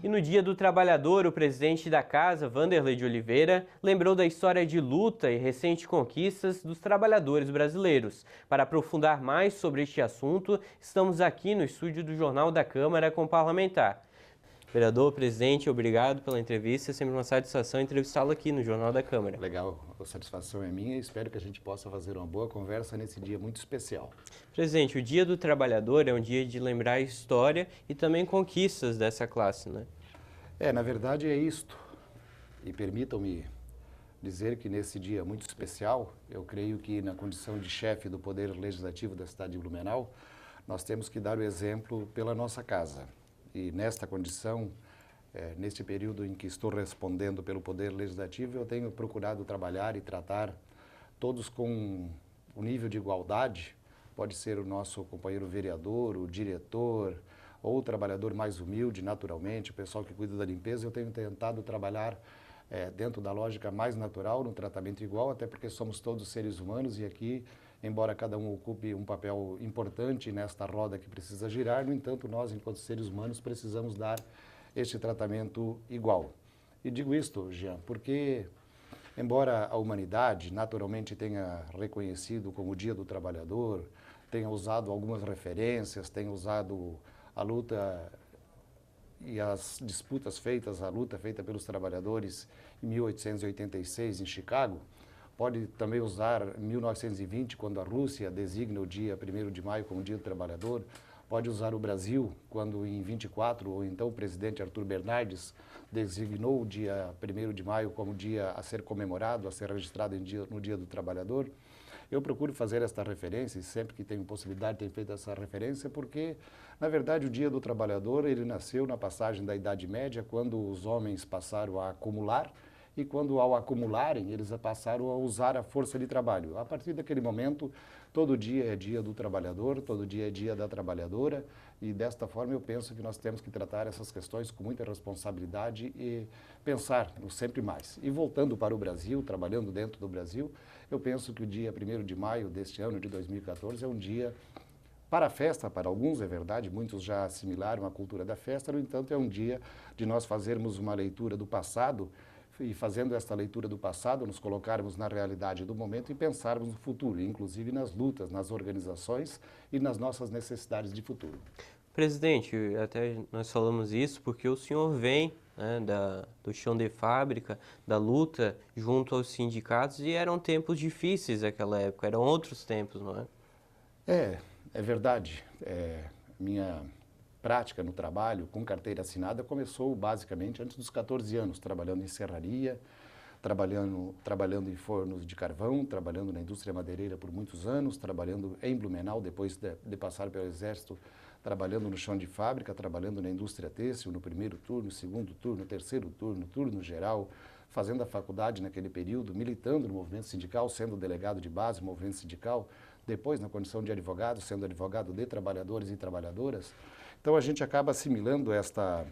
E no Dia do Trabalhador, o presidente da Casa, Wanderley de Oliveira, lembrou da história de luta e recentes conquistas dos trabalhadores brasileiros. Para aprofundar mais sobre este assunto, estamos aqui no estúdio do Jornal da Câmara com o parlamentar. Vereador, presidente, obrigado pela entrevista. É sempre uma satisfação entrevistá-lo aqui no Jornal da Câmara. Legal, a satisfação é minha e espero que a gente possa fazer uma boa conversa nesse dia muito especial. Presidente, o Dia do Trabalhador é um dia de lembrar a história e também conquistas dessa classe, né? Na verdade é isto. E permitam-me dizer que nesse dia muito especial, eu creio que na condição de chefe do Poder Legislativo da cidade de Blumenau, nós temos que dar o exemplo pela nossa casa. E nesta condição, neste período em que estou respondendo pelo Poder Legislativo, eu tenho procurado trabalhar e tratar todos com um nível de igualdade. Pode ser o nosso companheiro vereador, o diretor, ou o trabalhador mais humilde, naturalmente, o pessoal que cuida da limpeza. Eu tenho tentado trabalhar dentro da lógica mais natural, no tratamento igual, até porque somos todos seres humanos e aqui, embora cada um ocupe um papel importante nesta roda que precisa girar, no entanto, nós, enquanto seres humanos, precisamos dar este tratamento igual. E digo isto, Jean, porque, embora a humanidade naturalmente tenha reconhecido como o Dia do Trabalhador, tenha usado algumas referências, tenha usado a luta e as disputas feitas, a luta feita pelos trabalhadores em 1886 em Chicago, pode também usar 1920, quando a Rússia designa o dia 1º de maio como Dia do Trabalhador, pode usar o Brasil, quando em 24, ou então o presidente Arthur Bernardes designou o dia 1º de maio como dia a ser comemorado, a ser registrado no Dia do Trabalhador. Eu procuro fazer esta referência e sempre que tenho possibilidade tenho feito essa referência porque, na verdade, o Dia do Trabalhador ele nasceu na passagem da Idade Média, quando os homens passaram a acumular e quando, ao acumularem, eles passaram a usar a força de trabalho. A partir daquele momento, todo dia é dia do trabalhador, todo dia é dia da trabalhadora e, desta forma, eu penso que nós temos que tratar essas questões com muita responsabilidade e pensar no sempre mais. E voltando para o Brasil, trabalhando dentro do Brasil, eu penso que o dia 1º de maio deste ano de 2014 é um dia para a festa, para alguns é verdade, muitos já assimilaram a cultura da festa, no entanto é um dia de nós fazermos uma leitura do passado e fazendo esta leitura do passado, nos colocarmos na realidade do momento e pensarmos no futuro, inclusive nas lutas, nas organizações e nas nossas necessidades de futuro. Presidente, até nós falamos isso porque o senhor vem, né, do chão de fábrica, da luta junto aos sindicatos e eram tempos difíceis naquela época, eram outros tempos, não é? É verdade. Minha prática no trabalho com carteira assinada começou basicamente antes dos 14 anos, trabalhando em serraria, trabalhando em fornos de carvão, trabalhando na indústria madeireira por muitos anos, trabalhando em Blumenau, depois de passar pelo Exército, trabalhando no chão de fábrica, trabalhando na indústria têxtil, no 1º turno, 2º turno, 3º turno, turno geral, fazendo a faculdade naquele período, militando no movimento sindical, sendo delegado de base do movimento sindical, depois na condição de advogado, sendo advogado de trabalhadores e trabalhadoras. Então a gente acaba assimilando esta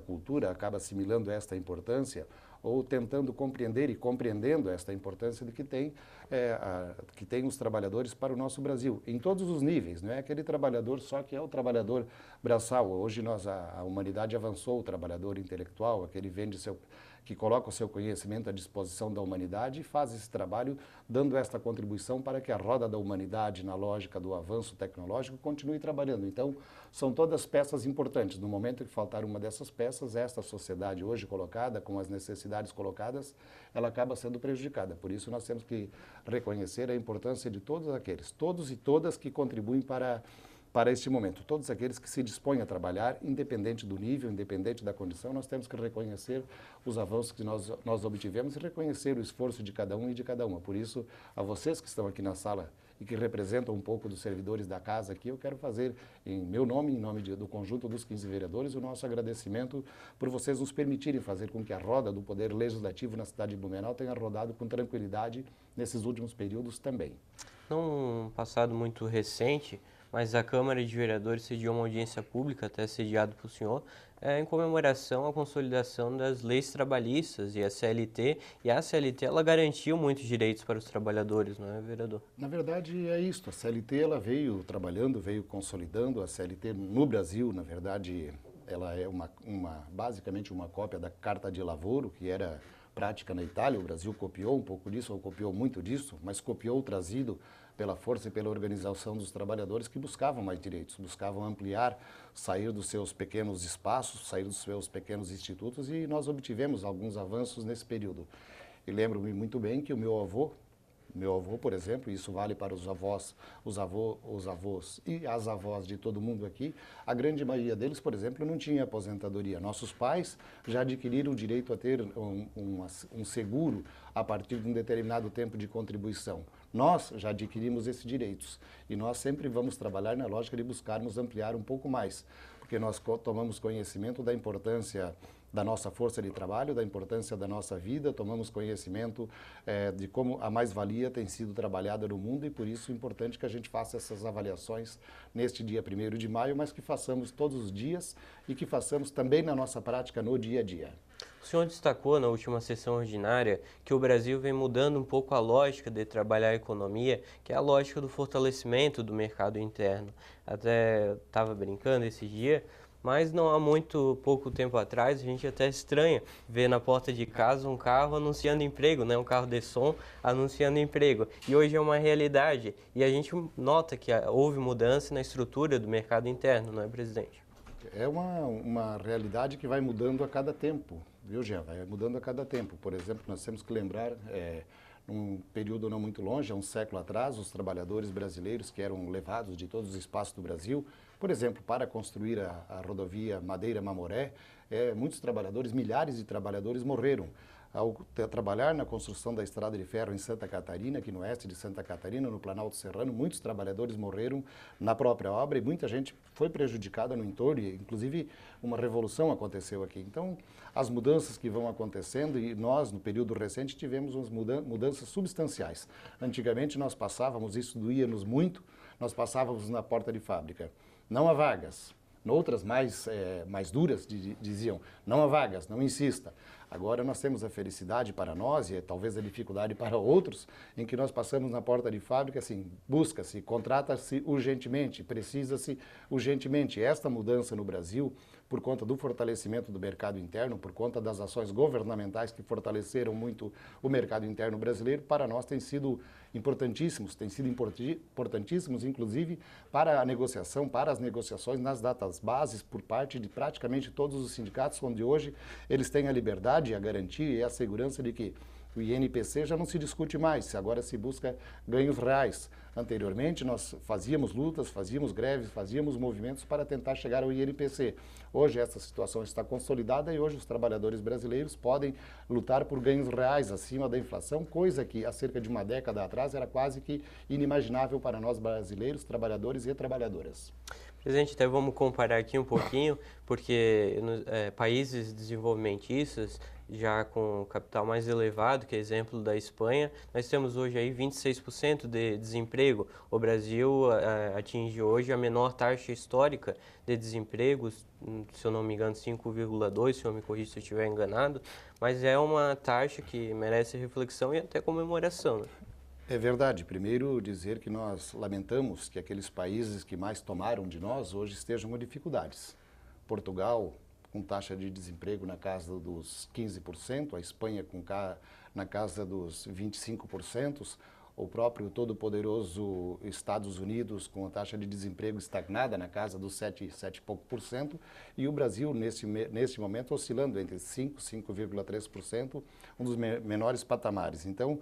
cultura, acaba assimilando esta importância ou tentando compreender e compreendendo esta importância de que tem os trabalhadores para o nosso Brasil, em todos os níveis, não é aquele trabalhador só que é o trabalhador braçal. Hoje a humanidade avançou, o trabalhador intelectual, aquele que coloca o seu conhecimento à disposição da humanidade e faz esse trabalho dando esta contribuição para que a roda da humanidade, na lógica do avanço tecnológico, continue trabalhando. Então, são todas peças importantes. No momento que faltar uma dessas peças, esta sociedade hoje colocada, com as necessidades colocadas, ela acaba sendo prejudicada. Por isso, nós temos que reconhecer a importância de todos aqueles, todos e todas que contribuem para este momento. Todos aqueles que se dispõem a trabalhar, independente do nível, independente da condição, nós temos que reconhecer os avanços que nós obtivemos e reconhecer o esforço de cada um e de cada uma. Por isso, a vocês que estão aqui na sala e que representam um pouco dos servidores da casa aqui, eu quero fazer, em meu nome, em nome do conjunto dos 15 vereadores, o nosso agradecimento por vocês nos permitirem fazer com que a roda do Poder Legislativo na cidade de Blumenau tenha rodado com tranquilidade nesses últimos períodos também. Num passado muito recente, mas a Câmara de Vereadores sediou uma audiência pública, até sediado por senhor, em comemoração à consolidação das leis trabalhistas e a CLT. E a CLT, ela garantiu muitos direitos para os trabalhadores, não é, vereador? Na verdade, é isto. A CLT ela veio trabalhando, veio consolidando. A CLT no Brasil, na verdade, ela é basicamente uma cópia da Carta de Lavoro, que era prática na Itália. O Brasil copiou um pouco disso, ou copiou muito disso, mas copiou trazido pela força e pela organização dos trabalhadores que buscavam mais direitos, buscavam ampliar, sair dos seus pequenos espaços, sair dos seus pequenos institutos, e nós obtivemos alguns avanços nesse período. E lembro-me muito bem que o meu avô, por exemplo, isso vale para os avós e as avós de todo mundo aqui, a grande maioria deles, por exemplo, não tinha aposentadoria. Nossos pais já adquiriram o direito a ter um seguro a partir de um determinado tempo de contribuição. Nós já adquirimos esses direitos e nós sempre vamos trabalhar na lógica de buscarmos ampliar um pouco mais, porque nós tomamos conhecimento da importância da nossa força de trabalho, da importância da nossa vida, tomamos conhecimento de como a mais-valia tem sido trabalhada no mundo, e por isso é importante que a gente faça essas avaliações neste dia 1º de maio, mas que façamos todos os dias e que façamos também na nossa prática no dia a dia. O senhor destacou na última sessão ordinária que o Brasil vem mudando um pouco a lógica de trabalhar a economia, que é a lógica do fortalecimento do mercado interno. Até estava brincando esse dia, mas não há muito pouco tempo atrás, a gente até estranha ver na porta de casa um carro anunciando emprego, né? Um carro de som anunciando emprego. E hoje é uma realidade. E a gente nota que houve mudança na estrutura do mercado interno, não é, presidente? É uma realidade que vai mudando a cada tempo, viu, Jean? Vai mudando a cada tempo. Por exemplo, nós temos que lembrar, num período não muito longe, há um século atrás, os trabalhadores brasileiros que eram levados de todos os espaços do Brasil, por exemplo, para construir a rodovia Madeira-Mamoré, muitos trabalhadores, milhares de trabalhadores morreram. Ao trabalhar na construção da estrada de ferro em Santa Catarina, aqui no oeste de Santa Catarina, no Planalto Serrano, muitos trabalhadores morreram na própria obra e muita gente foi prejudicada no entorno, e inclusive uma revolução aconteceu aqui. Então, as mudanças que vão acontecendo, e nós, no período recente, tivemos umas mudanças substanciais. Antigamente, nós passávamos, isso doía-nos muito, nós passávamos na porta de fábrica. Não há vagas. Outras mais duras diziam, não há vagas, não insista. Agora nós temos a felicidade para nós, e talvez a dificuldade para outros, em que nós passamos na porta de fábrica, assim, busca-se, contrata-se urgentemente, precisa-se urgentemente. Esta mudança no Brasil, por conta do fortalecimento do mercado interno, por conta das ações governamentais que fortaleceram muito o mercado interno brasileiro, para nós tem sido importantíssimos, inclusive para a negociação, para as negociações nas datas bases por parte de praticamente todos os sindicatos, onde hoje eles têm a liberdade, a garantia e a segurança de que o INPC já não se discute mais, agora se busca ganhos reais. Anteriormente, nós fazíamos lutas, fazíamos greves, fazíamos movimentos para tentar chegar ao INPC. Hoje, essa situação está consolidada e hoje os trabalhadores brasileiros podem lutar por ganhos reais acima da inflação, coisa que há cerca de uma década atrás era quase que inimaginável para nós brasileiros, trabalhadores e trabalhadoras. Presidente, até vamos comparar aqui um pouquinho, porque países desenvolvimentistas, já com capital mais elevado, que é exemplo da Espanha, nós temos hoje aí 26% de desemprego. O Brasil atinge hoje a menor taxa histórica de desemprego, se eu não me engano 5,2%, se eu me corrija se eu estiver enganado, mas é uma taxa que merece reflexão e até comemoração, né? É verdade. Primeiro, dizer que nós lamentamos que aqueles países que mais tomaram de nós hoje estejam com dificuldades. Portugal, com taxa de desemprego na casa dos 15%, a Espanha na casa dos 25%, o próprio todo-poderoso Estados Unidos com a taxa de desemprego estagnada na casa dos 7 e pouco por cento, e o Brasil, nesse momento, oscilando entre 5,3%, um dos menores patamares. Então,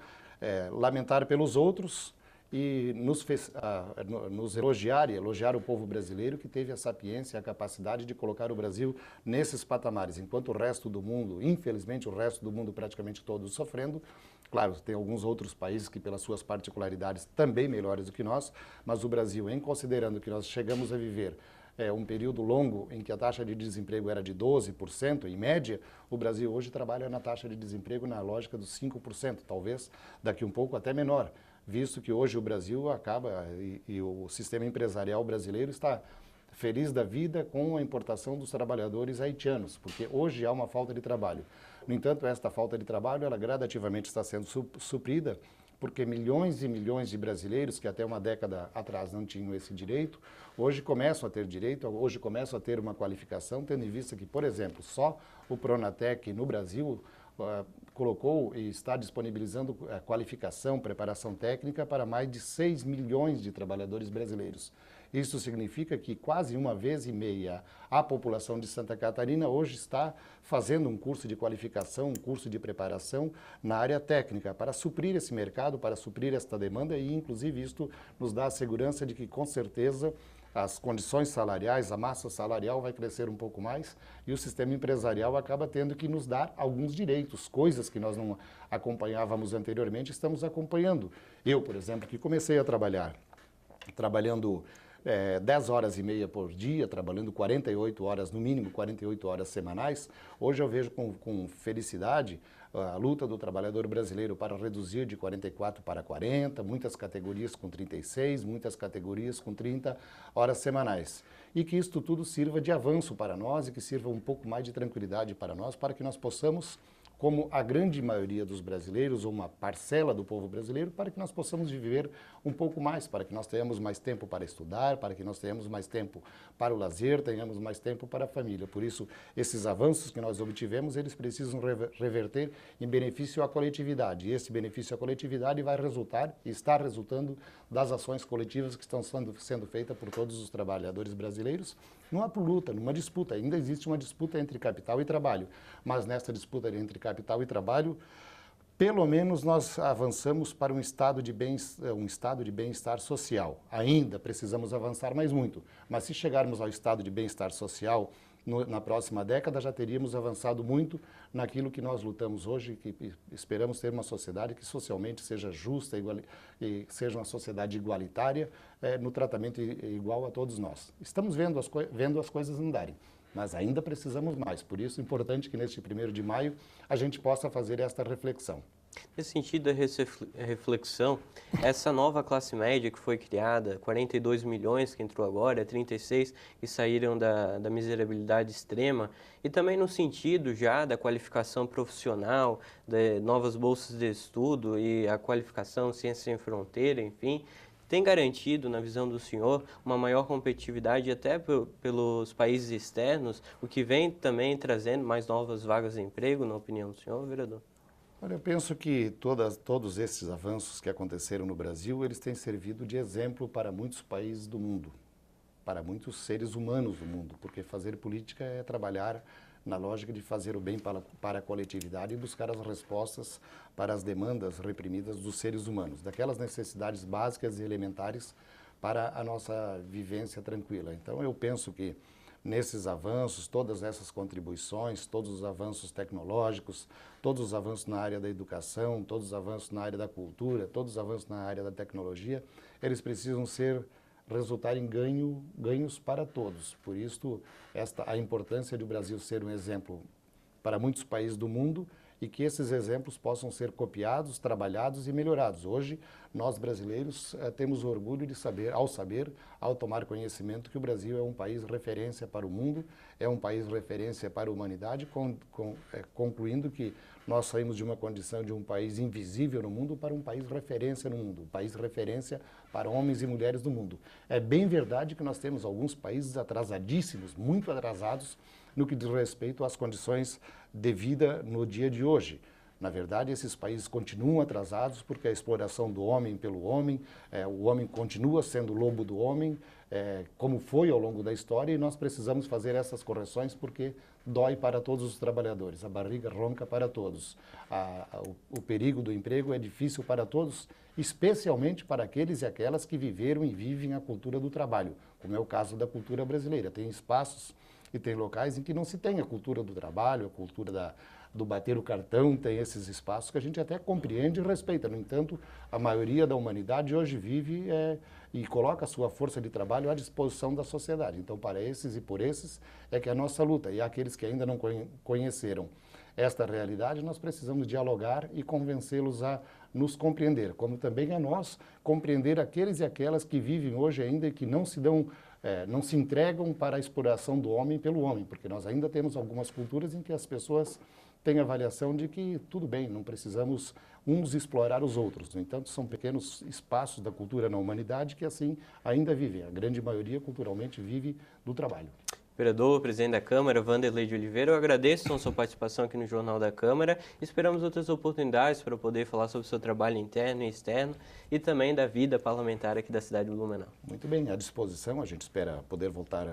lamentar pelos outros e nos elogiar o povo brasileiro que teve a sapiência e a capacidade de colocar o Brasil nesses patamares, enquanto o resto do mundo, infelizmente o resto do mundo praticamente todo sofrendo. Claro, tem alguns outros países que pelas suas particularidades também melhores do que nós, mas o Brasil, em considerando que nós chegamos a viver um período longo em que a taxa de desemprego era de 12%, em média, o Brasil hoje trabalha na taxa de desemprego na lógica dos 5%, talvez daqui um pouco até menor, visto que hoje o Brasil acaba e o sistema empresarial brasileiro está feliz da vida com a importação dos trabalhadores haitianos, porque hoje há uma falta de trabalho. No entanto, esta falta de trabalho, ela gradativamente está sendo suprida porque milhões e milhões de brasileiros que até uma década atrás não tinham esse direito, hoje começam a ter direito, hoje começam a ter uma qualificação, tendo em vista que, por exemplo, só o Pronatec no Brasil colocou e está disponibilizando a qualificação, preparação técnica para mais de 6 milhões de trabalhadores brasileiros. Isso significa que quase 1,5 vezes a população de Santa Catarina hoje está fazendo um curso de qualificação, um curso de preparação na área técnica para suprir esse mercado, para suprir esta demanda e, inclusive, isto nos dá a segurança de que, com certeza, as condições salariais, a massa salarial vai crescer um pouco mais e o sistema empresarial acaba tendo que nos dar alguns direitos, coisas que nós não acompanhávamos anteriormente, estamos acompanhando. Eu, por exemplo, que comecei a trabalhando 10 horas e meia por dia, trabalhando 48 horas, no mínimo 48 horas semanais, hoje eu vejo com felicidade a luta do trabalhador brasileiro para reduzir de 44 para 40, muitas categorias com 36, muitas categorias com 30 horas semanais. E que isto tudo sirva de avanço para nós e que sirva um pouco mais de tranquilidade para nós, para que nós possamos, como a grande maioria dos brasileiros, ou uma parcela do povo brasileiro, para que nós possamos viver um pouco mais, para que nós tenhamos mais tempo para estudar, para que nós tenhamos mais tempo para o lazer, tenhamos mais tempo para a família. Por isso, esses avanços que nós obtivemos, eles precisam reverter em benefício à coletividade. E esse benefício à coletividade vai resultar, e está resultando, das ações coletivas que estão sendo feitas por todos os trabalhadores brasileiros, numa luta, numa disputa. Ainda existe uma disputa entre capital e trabalho, mas nesta disputa entre capital e trabalho, pelo menos nós avançamos para um estado de bem-estar social. Ainda precisamos avançar mais muito, mas se chegarmos ao estado de bem-estar social na próxima década, já teríamos avançado muito naquilo que nós lutamos hoje, que esperamos ter uma sociedade que socialmente seja justa e seja uma sociedade igualitária, no tratamento igual a todos nós. Estamos vendo as coisas andarem, mas ainda precisamos mais. Por isso é importante que neste 1º de maio a gente possa fazer esta reflexão. Nesse sentido da reflexão, essa nova classe média que foi criada, 42 milhões que entrou agora, 36 que saíram da miserabilidade extrema, e também no sentido já da qualificação profissional, de novas bolsas de estudo e a qualificação Ciência Sem Fronteira, enfim, tem garantido, na visão do senhor, uma maior competitividade até pelos países externos, o que vem também trazendo mais novas vagas de emprego, na opinião do senhor, vereador? Olha, eu penso que todos esses avanços que aconteceram no Brasil, eles têm servido de exemplo para muitos países do mundo, para muitos seres humanos do mundo, porque fazer política é trabalhar na lógica de fazer o bem para a coletividade e buscar as respostas para as demandas reprimidas dos seres humanos, daquelas necessidades básicas e elementares para a nossa vivência tranquila. Então, eu penso que nesses avanços, todas essas contribuições, todos os avanços tecnológicos, todos os avanços na área da educação, todos os avanços na área da cultura, todos os avanços na área da tecnologia, eles precisam resultar em ganhos para todos. Por isso, a importância de o Brasil ser um exemplo para muitos países do mundo e que esses exemplos possam ser copiados, trabalhados e melhorados. Hoje, nós brasileiros temos orgulho de saber, ao tomar conhecimento, que o Brasil é um país referência para o mundo, é um país referência para a humanidade, concluindo que nós saímos de uma condição de um país invisível no mundo para um país referência no mundo, um país referência para homens e mulheres do mundo. É bem verdade que nós temos alguns países atrasadíssimos, muito atrasados, no que diz respeito às condições de vida no dia de hoje. Na verdade, esses países continuam atrasados porque a exploração do homem pelo homem, o homem continua sendo lobo do homem, como foi ao longo da história, e nós precisamos fazer essas correções porque dói para todos os trabalhadores, a barriga ronca para todos. O perigo do emprego é difícil para todos, especialmente para aqueles e aquelas que viveram e vivem a cultura do trabalho, como é o caso da cultura brasileira. Tem espaços e tem locais em que não se tem a cultura do trabalho, a cultura do bater o cartão, tem esses espaços que a gente até compreende e respeita. No entanto, a maioria da humanidade hoje vive e coloca a sua força de trabalho à disposição da sociedade. Então, para esses e por esses é que é a nossa luta. E aqueles que ainda não conheceram esta realidade, nós precisamos dialogar e convencê-los a nos compreender, como também a nós compreender aqueles e aquelas que vivem hoje ainda e que não se entregam para a exploração do homem pelo homem, porque nós ainda temos algumas culturas em que as pessoas tem a avaliação de que tudo bem, não precisamos uns explorar os outros. No entanto, são pequenos espaços da cultura na humanidade que assim ainda vivem. A grande maioria culturalmente vive do trabalho. Vereador, presidente da Câmara, Wanderley de Oliveira, eu agradeço a sua participação aqui no Jornal da Câmara. Esperamos outras oportunidades para poder falar sobre o seu trabalho interno e externo e também da vida parlamentar aqui da cidade de Blumenau. Muito bem, à disposição. A gente espera poder voltar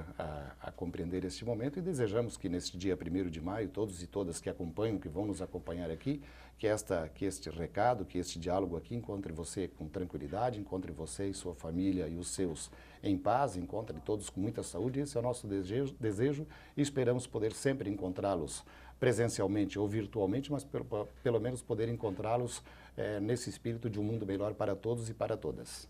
a compreender este momento e desejamos que neste dia 1º de maio, todos e todas que acompanham, que vão nos acompanhar aqui, que este recado, que este diálogo aqui encontre você com tranquilidade, encontre você e sua família e os seus em paz, encontre todos com muita saúde. Esse é o nosso desejo e esperamos poder sempre encontrá-los presencialmente ou virtualmente, mas pelo menos poder encontrá-los nesse espírito de um mundo melhor para todos e para todas.